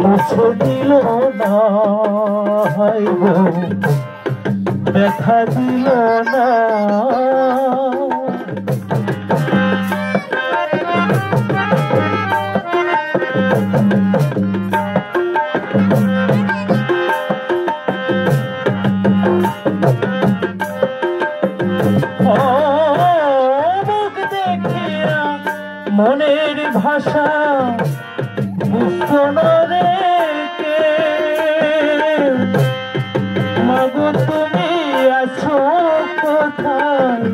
মুছে দিল না, হায় গো ব্যথা দিল না। মুখ দেখিয়া মনের ভাষা বুঝতো না রে কে, মাগো তুমি আছো কোথায়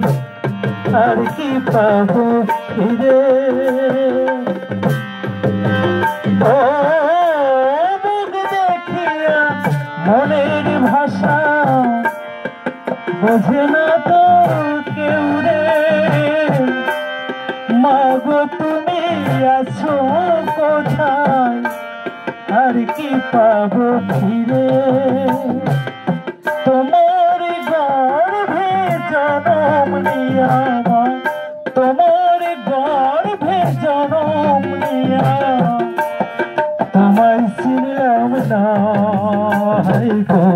আর কি পাবো ফিরে। মুখ দেখিয়া মনের ভাষা বোঝে না তো কেউ রে, মাগো তুমি আছো কোথায় আর কি পাবো ফিরে। তোমার গর্ভে জনম নিয়া, তোমার গর্ভে জনম নিয়া তোমায় চিনলাম না, হায় গো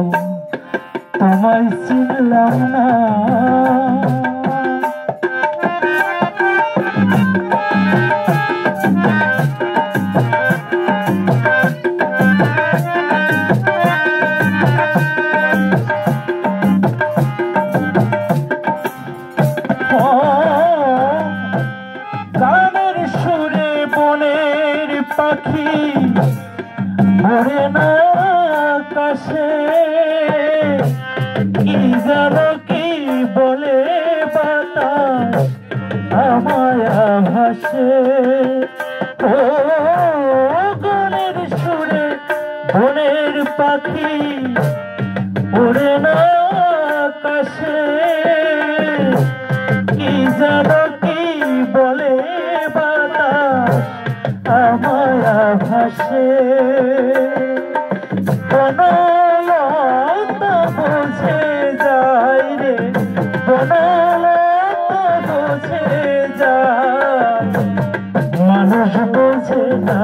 তোমায় চিনলাম না। গানের সুরে বনের পাখি মরে না আকাশে, কি জানো কি বলে বাতাস আমায় ভাসে। ও গানের সুরে বনের পাখি ওড়ে না আকাশে, কি জানো কি বলে বাতাস আমায় ভাসে। বনলতা বুঝে যায় রে, বনলতা বুঝে যায়, মানুষ বোঝে না,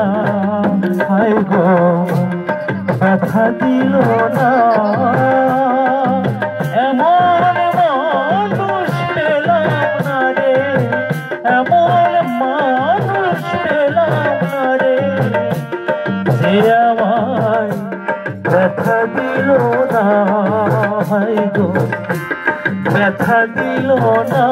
হায় গো ব্যথা দিল না। এমন মানুষ পেলাম না রে, এমন মানুষ পেলাম না রে, যে আমায় ব্যথা দিল না, হায় গো ব্যথা দিল না।